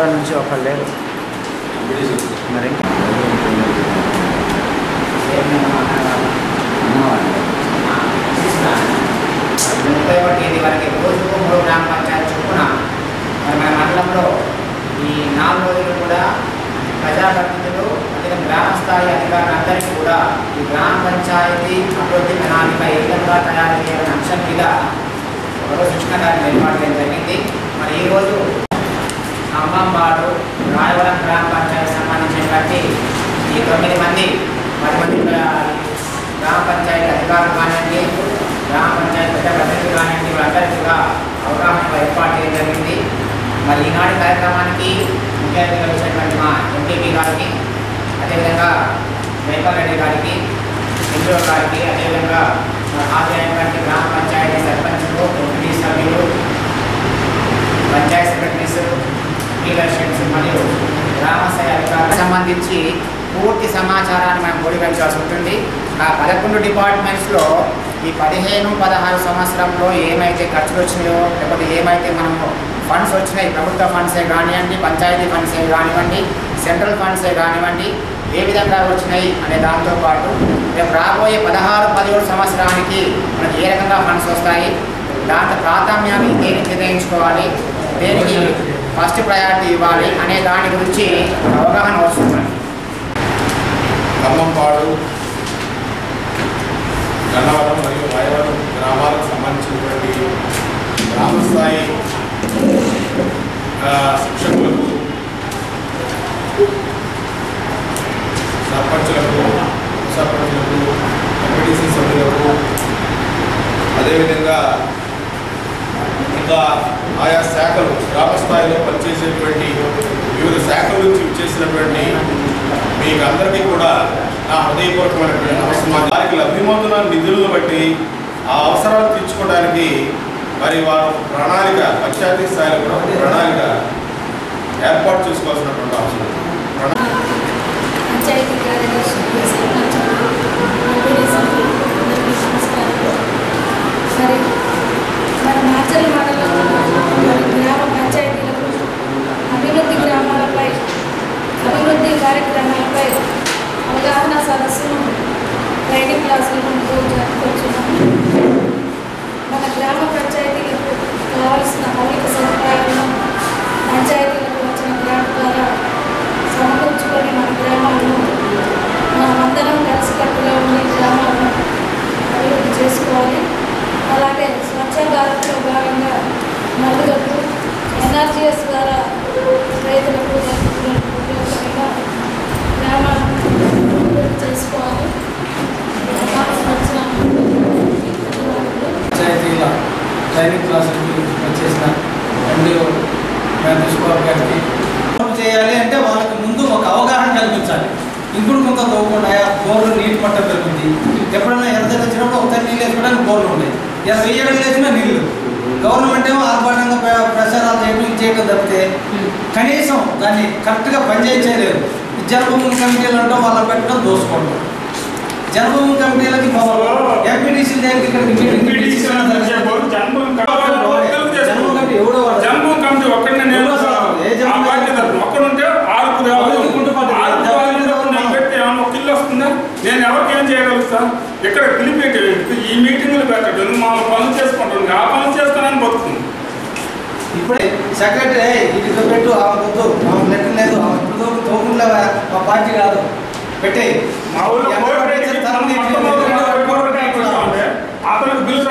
ధర్మవరం నుంచి ఒకళ్ళు లేరు మరి వరకు రోజుకు 3 గ్రామ పంచాయతీ చొప్పున మరి మన మండలంలో ఈ 4 రోజులు కూడా ప్రజాప్రతినిధులు అదే గ్రామ స్థాయి అధికారులందరికీ కూడా ఈ గ్రామ పంచాయతీ అభివృద్ధి ప్రణాళిక ఏ విధంగా తయారు చేయాలనే అంశం మీద ఒకరోజు శిక్షణ కార్యక్రమం ఏర్పాటు చేయడం జరిగింది. మరి ఈరోజు అమ్మంబాడు రాయవరం గ్రామ పంచాయతీ సంబంధించినటువంటి ఈ 9 మంది గ్రామ పంచాయతీ అధికారులు కానివ్వండి, గ్రామ పంచాయతీ పెద్ద ప్రతినిధులు కానివ్వండి, వాళ్ళందరికీ కూడా అవగాహన ఏర్పాటు చేయడం జరిగింది. మరి ఈనాటి కార్యక్రమానికి ముఖ్య అతిథిగా వచ్చినటువంటి మా ఎంపీపీ గారికి, అదేవిధంగా జైపాల్ రెడ్డి గారికి, ఇంద్రో గారికి, అదేవిధంగా హాజరైనటువంటి గ్రామ పంచాయతీ సర్పంచులు, ఎంపీ సభ్యులు, పంచాయతీ సెక్రటరీస్, డీలర్షిప్స్ మరియు గ్రామ స్థాయి అధికారులకు సంబంధించి పూర్తి సమాచారాన్ని మనం పొడిగించాల్సి ఉంటుంది. ఆ 11 డిపార్ట్మెంట్స్లో ఈ 15-16 సంవత్సరంలో ఏమైతే ఖర్చులు వచ్చినాయో, లేకపోతే ఏమైతే మనము ఫండ్స్ వచ్చినాయి, ప్రభుత్వ ఫండ్సే కానివ్వండి, పంచాయతీ ఫండ్సే కానివ్వండి, సెంట్రల్ ఫండ్సే కానివ్వండి, ఏ విధంగా వచ్చినాయి అనే దాంతోపాటు రేపు రాబోయే 16-17 సంవత్సరానికి మనకి ఏ రకంగా ఫండ్స్ వస్తాయి, దాంట్లో ప్రాధాన్యాన్ని దేనికి నిర్ణయించుకోవాలి, దేనికి ఫస్ట్ ప్రయారిటీ ఇవ్వాలి అనే దాని గురించి అవగాహన వస్తుంది. ఖమ్మంపాడు, గన్నవరం మరియు రాయవరం గ్రామాలకు సంబంధించినటువంటి గ్రామస్థాయి శిక్షకులకు, సర్పంచులకు, సర్పంచులకు, ఎంపీటీసీ సభ్యులకు, అదేవిధంగా ఇంకా ఆయా శాఖలు గ్రామస్థాయిలో పనిచేసేటువంటి వివిధ శాఖల నుంచి ఇచ్చేసినటువంటి మీకు అందరికీ కూడా నా హృదయపూర్వకమైనటువంటి నమస్కారం. వారికి లభ్యమవుతున్న నిధులను బట్టి ఆ అవసరాలు తీర్చుకోవడానికి మరి వారు ప్రణాళిక పంచాయతీ స్థాయిలో కూడా ప్రణాళిక ఏర్పాటు చేసుకోవాల్సినటువంటి అవసరం. గ్రామ పంచాయతీలకు అభివృద్ధి గ్రామాలపై అభివృద్ధి కార్యక్రమాలపై అవగాహన సదస్సును ట్రైనింగ్ క్లాసులను జరుపుకుంటున్నాము. మన గ్రామ పంచాయతీలకు కావాల్సిన మౌలిక సదుపాయాలను పంచాయతీలకు వచ్చిన గ్రాంట్ ద్వారా సమకూర్చుకొని మన గ్రామాలను మనమందరం కలిసికట్టుగా ఉండి గ్రామాలను అభివృద్ధి చేసుకోవాలి. అలాగే స్వచ్ఛ భారత్లో భాగంగా మరుగుదొడ్లు ఎన్ఆర్జీఎస్ ద్వారా రైతులకు ఉపయోగకరంగా గ్రామాలను అభివృద్ధి చేసుకోవాలి. పంచాయతీల ట్రైనింగ్ క్లాసులకి వచ్చేసిన ఎండిఓ దుష్బాబు గారికి చేయాలి అంటే వాళ్ళకి ముందు ఒక అవగాహన కల్పించాలి. ఇంకుడు కొంత తోకుండా బోర్లు నీటి మట్టం పెరుగుతుంది. ఎప్పుడైనా ఎర్ర వచ్చినప్పుడు ఒకసారి నీళ్ళు వేసుకోవడానికి బోర్లు ఉన్నాయి, 20 అడుగులు వేసినా నీళ్ళు. గవర్నమెంట్ ఏమో ఆర్భాటంగా ప్రచారాలు చేయడం తప్పితే కనీసం దాన్ని కరెక్ట్గా పనిచేయలేదు. జన్మభూమి కమిటీలు అంటాం, వాళ్ళని పెట్టడం దోసుకోవడం. జన్మభూమి కమిటీలకి ఎంపీటీసీ దగ్గరికి నేను ఎవరికి ఏం చేయగలుగుతా? ఇక్కడ పిలిపేటి ఈ మీటింగ్లు పెట్టడం మా పనులు చేసుకుంటుంది, ఆ పనులు చేస్తానని బతుకుతుంది. ఇప్పుడే సెక్రటరీ ఇటు పెట్టు, ఆమె లెక్క లేదు, ఇప్పుడు తోకుండా మా పార్టీ కాదు పెట్టే మా ఊళ్ళో అతనికి బిల్లు